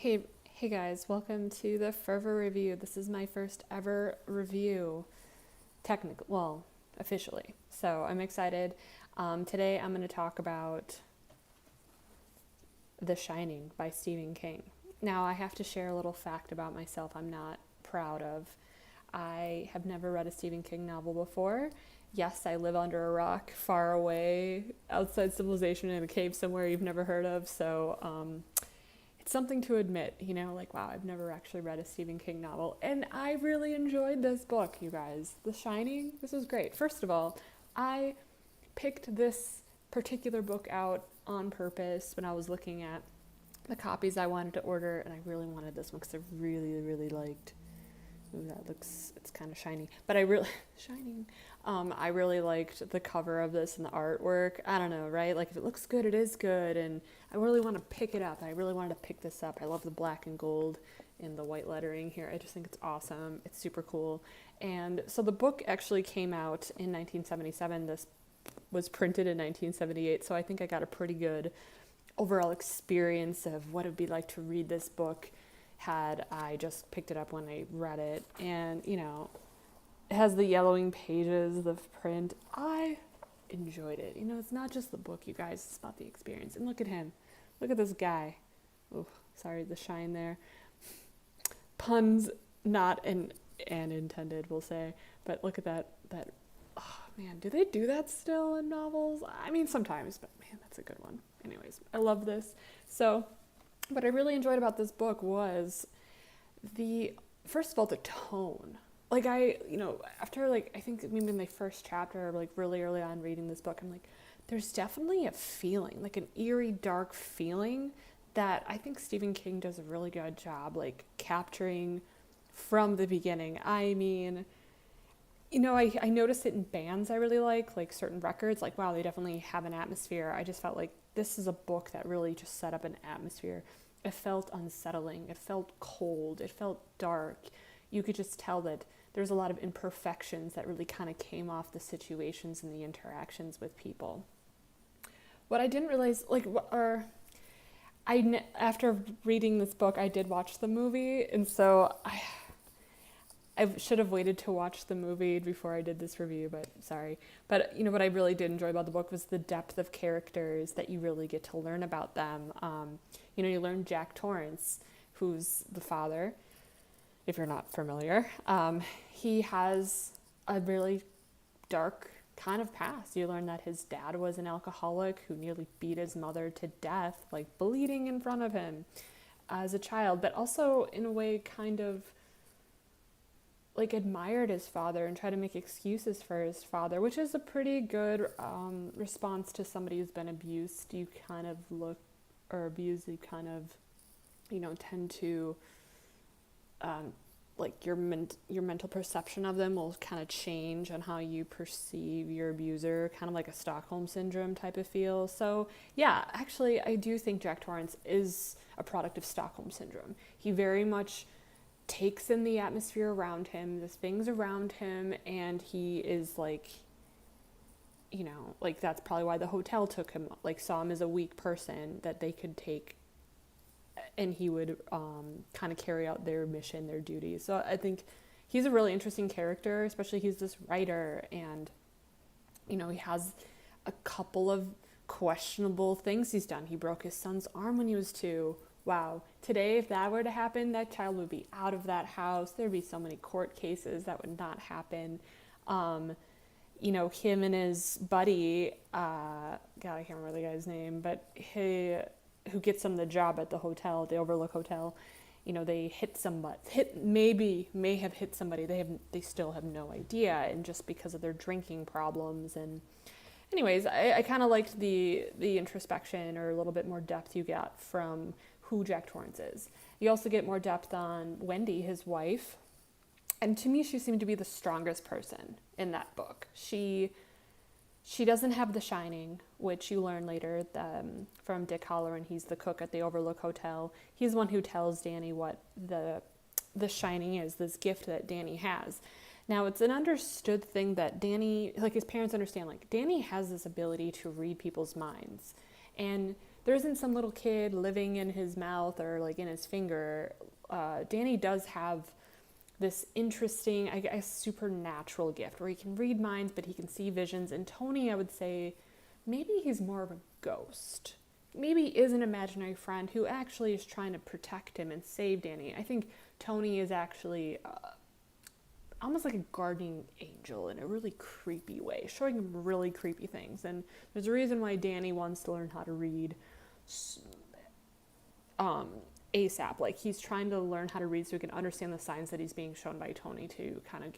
Hey guys, welcome to the Fervor review. This is my first ever review, officially. So I'm excited. Today I'm going to talk about The Shining by Stephen King. Now I have to share a little fact about myself I'm not proud of. I have never read a Stephen King novel before. Yes, I live under a rock, far away, outside civilization in a cave somewhere you've never heard of. So it's something to admit, like, wow, I've never actually read a Stephen King novel. And I really enjoyed this book, you guys. The Shining, this was great. First of all, I picked this particular book out on purpose when I was looking at the copies I wanted to order, and I really wanted this one because I really, really liked. Ooh, it's kind of shiny, but shining. I really liked the cover of this and the artwork. I don't know, right? Like, if it looks good, it is good, and I really want to pick it up. I really wanted to pick this up. I love the black and gold and the white lettering here. I just think it's awesome. It's super cool. And so the book actually came out in 1977. This was printed in 1978, so I think I got a pretty good overall experience of what it would be like to read this book had I just picked it up when I read it. And, it has the yellowing pages, the print. I enjoyed it. It's not just the book, you guys. It's about the experience. And look at him. Look at this guy. Oh, sorry, the shine there. Puns not intended, we'll say. But look at that. Oh, man, do they do that still in novels? I mean, sometimes, but man, that's a good one. Anyways, I love this. So what I really enjoyed about this book was first of all, the tone. Like, after, like, I think maybe in my first chapter, like, really early on reading this book, I'm like, there's definitely a feeling, like an eerie, dark feeling that I think Stephen King does a really good job, like, capturing from the beginning. I mean, I noticed it in bands I really like certain records, like, wow, they definitely have an atmosphere. I just felt like this is a book that really just set up an atmosphere. It felt unsettling. It felt cold. It felt dark. You could just tell that there's a lot of imperfections that really kind of came off the situations and the interactions with people. What I didn't realize, after reading this book, I did watch the movie, and so I should have waited to watch the movie before I did this review, but sorry. But, what I really did enjoy about the book was the depth of characters that you really get to learn about them. You learn Jack Torrance, who's the father, if you're not familiar. He has a really dark kind of past. You learn that his dad was an alcoholic who nearly beat his mother to death, like bleeding in front of him as a child, but also in a way kind of like admired his father and tried to make excuses for his father, which is a pretty good response to somebody who's been abused. You kind of abused, you kind of, tend to, like your mental perception of them will kind of change on how you perceive your abuser, kind of like a Stockholm syndrome type of feel. So yeah, actually, I do think Jack Torrance is a product of Stockholm syndrome. He very much takes in the atmosphere around him, the things around him, and he is like, like that's probably why the hotel took him, like saw him as a weak person that they could take, and he would kind of carry out their mission, their duties. So I think he's a really interesting character, especially he's this writer, and he has a couple of questionable things he's done. He broke his son's arm when he was 2. Wow, today, if that were to happen, that child would be out of that house. There'd be so many court cases that would not happen. Him and his buddy, God, I can't remember the guy's name, but who gets him the job at the hotel, the Overlook Hotel, they may have hit somebody. They still have no idea, and just because of their drinking problems. And anyways, I kind of liked the introspection, or a little bit more depth you got from who Jack Torrance is. You also get more depth on Wendy, his wife. And to me, she seemed to be the strongest person in that book. She doesn't have the shining, which you learn later from Dick Hallorann. He's the cook at the Overlook Hotel. He's the one who tells Danny what the shining is, this gift that Danny has. Now, it's an understood thing that Danny, like his parents understand, like Danny has this ability to read people's minds. And there isn't some little kid living in his mouth or like in his finger. Danny does have this interesting, I guess, supernatural gift where he can read minds, but he can see visions. And Tony, I would say, maybe he's more of a ghost. Maybe he is an imaginary friend who actually is trying to protect him and save Danny. I think Tony is actually almost like a guardian angel in a really creepy way, showing him really creepy things. And there's a reason why Danny wants to learn how to read ASAP. Like, he's trying to learn how to read so he can understand the signs that he's being shown by Tony to kind of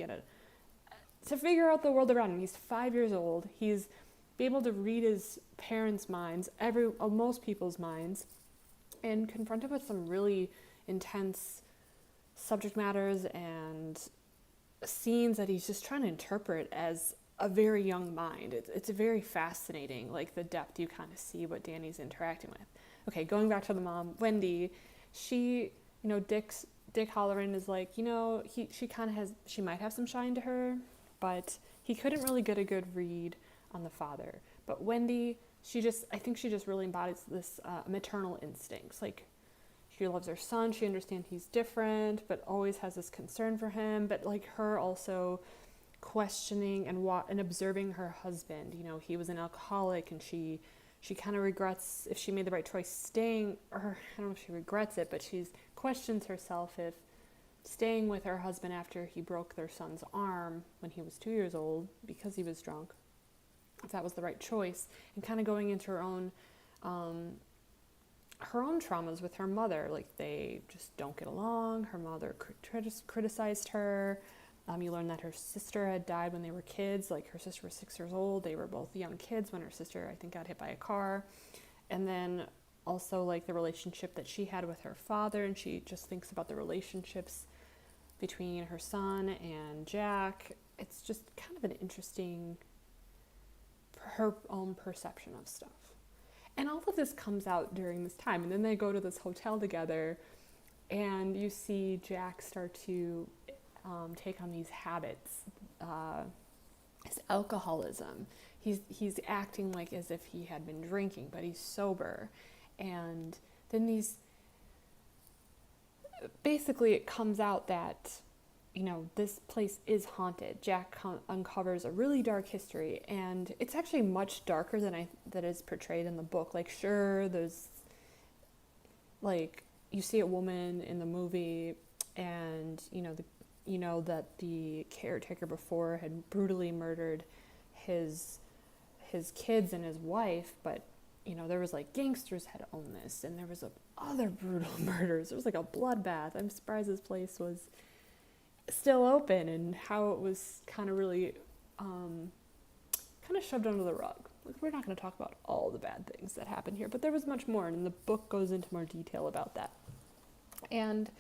to figure out the world around him. He's 5 years old. He's be able to read his parents' minds, most people's minds, and confronted with some really intense subject matters and scenes that he's just trying to interpret as a very young mind. It's very fascinating, like the depth you kind of see what Danny's interacting with. Okay, going back to the mom, Wendy, she, Dick Hallorann is like, she might have some shine to her, but he couldn't really get a good read on the father. But Wendy, I think she just really embodies this maternal instincts. Like, she loves her son, she understands he's different, but always has this concern for him. But like her also questioning and observing her husband. He was an alcoholic, and she kind of regrets if she made the right choice staying, or I don't know if she regrets it, but she questions herself if staying with her husband after he broke their son's arm when he was 2 years old because he was drunk, if that was the right choice, and kind of going into her own traumas with her mother. Like, they just don't get along. Her mother criticized her. You learn that her sister had died when they were kids. Like, her sister was 6 years old. They were both young kids when her sister, I think, got hit by a car. And then also, like, the relationship that she had with her father, and she just thinks about the relationships between her son and Jack. It's just kind of an interesting, her own perception of stuff. And all of this comes out during this time. And then they go to this hotel together, and you see Jack start to take on these habits, his alcoholism. He's acting like as if he had been drinking, but he's sober. And then basically it comes out that, this place is haunted. Jack uncovers a really dark history, and it's actually much darker than is portrayed in the book. Like, sure, there's, like, you see a woman in the movie, and, that the caretaker before had brutally murdered his kids and his wife, but, there was, like, gangsters had owned this, and there was other brutal murders. There was, like, a bloodbath. I'm surprised this place was still open, and how it was kind of really kind of shoved under the rug. Like, we're not going to talk about all the bad things that happened here, but there was much more, and the book goes into more detail about that. And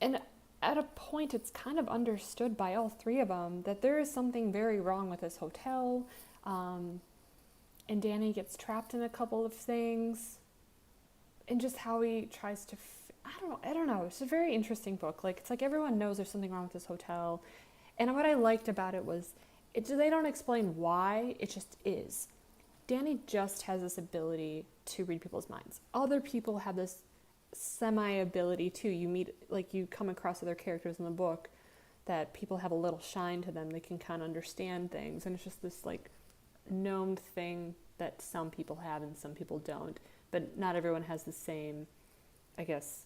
at a point, it's kind of understood by all three of them that there is something very wrong with this hotel, and Danny gets trapped in a couple of things, and just how he tries to I don't know. It's a very interesting book. Like, it's like everyone knows there's something wrong with this hotel. And what I liked about it was they don't explain why, it just is. Danny just has this ability to read people's minds. Other people have this semi-ability too. You come across other characters in the book that people have a little shine to them. They can kind of understand things. And it's just this, like, known thing that some people have and some people don't. But not everyone has the same, I guess.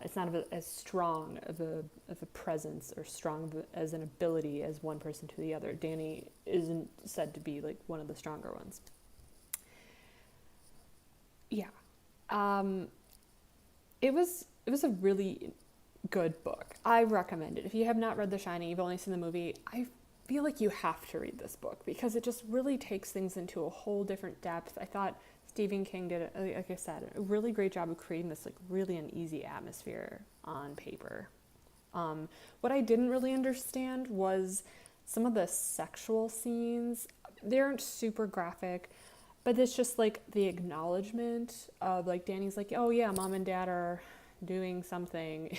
It's not as strong of a presence or strong as an ability as one person to the other. Danny isn't said to be, like, one of the stronger ones. Yeah. It was a really good book. I recommend it. If you have not read The Shining, you've only seen the movie, I feel like you have to read this book because it just really takes things into a whole different depth. I thought Stephen King did, like I said, a really great job of creating this, like, really uneasy atmosphere on paper. What I didn't really understand was some of the sexual scenes. They aren't super graphic, but it's just, like, the acknowledgement of, like, Danny's like, oh yeah, mom and dad are doing something.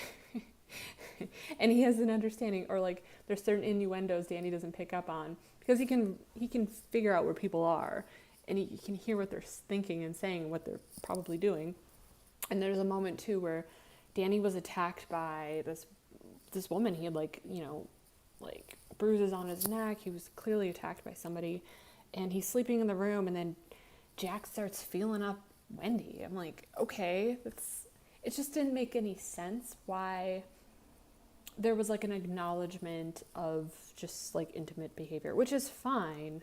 And he has an understanding, or, like, there's certain innuendos Danny doesn't pick up on because he can figure out where people are. and you can hear what they're thinking and saying, what they're probably doing. And there's a moment too where Danny was attacked by this woman. He had like bruises on his neck. He was clearly attacked by somebody, and he's sleeping in the room, and then Jack starts feeling up Wendy. I'm like, okay, it just didn't make any sense why there was like an acknowledgement of just like intimate behavior, which is fine.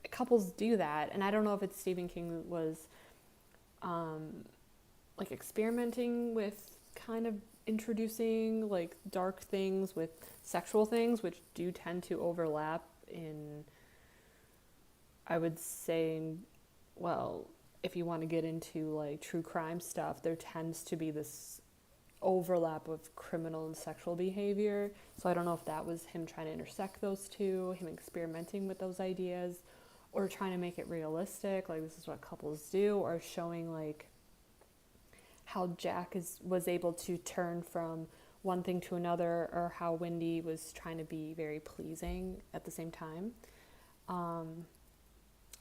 Couples do that, and I don't know if it's Stephen King was like experimenting with kind of introducing like dark things with sexual things, which do tend to overlap in, I would say, well, if you want to get into like true crime stuff, there tends to be this overlap of criminal and sexual behavior. So I don't know if that was him trying to intersect those two, him experimenting with those ideas, or trying to make it realistic, like this is what couples do, or showing like how Jack was able to turn from one thing to another, or how Wendy was trying to be very pleasing at the same time.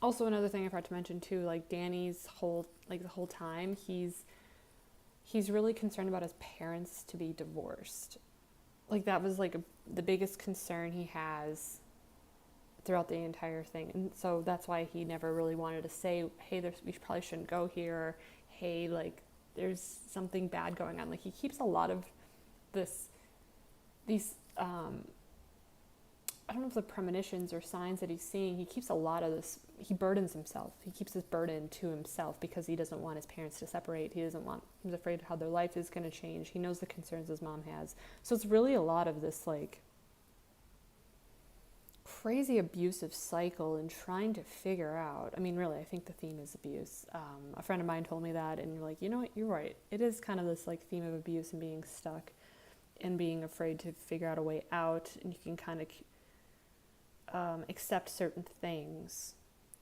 Also, another thing I forgot to mention too, like Danny's the whole time, he's really concerned about his parents to be divorced. Like that was like the biggest concern he has throughout the entire thing. And so that's why he never really wanted to say, hey, we probably shouldn't go here, or hey, like there's something bad going on. Like he keeps a lot of these I don't know if the premonitions or signs that he's seeing, he keeps a lot of this, he burdens himself. He keeps this burden to himself because he doesn't want his parents to separate. He's afraid of how their life is going to change. He knows the concerns his mom has. So it's really a lot of this like crazy abusive cycle and trying to figure out, I mean, really, I think the theme is abuse. A friend of mine told me that, and you're like, you know what, you're right. It is kind of this like theme of abuse and being stuck and being afraid to figure out a way out, and you can kind of accept certain things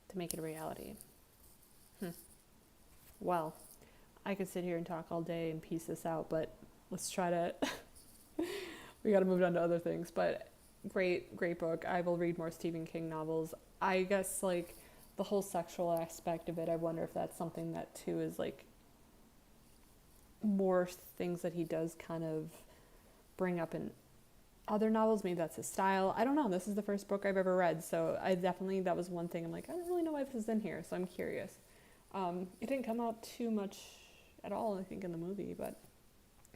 to make it a reality. Well, I could sit here and talk all day and piece this out, but let's try to we got to move on to other things. But great book. I will read more Stephen King novels. I guess like the whole sexual aspect of it, I wonder if that's something that too is like more things that he does kind of bring up in other novels. Maybe that's his style. I don't know. This is the first book I've ever read, so that was one thing I'm like, I don't really know why this is in here, so I'm curious. It didn't come out too much at all, I think, in the movie, but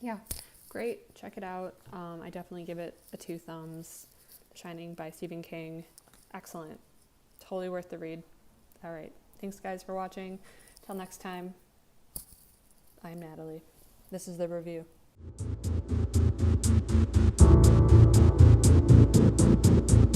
yeah, great. Check it out. I definitely give it a 2 thumbs. The Shining by Stephen King. Excellent. Totally worth the read. All right. Thanks, guys, for watching. Till next time, I'm Natalie. This is The Review.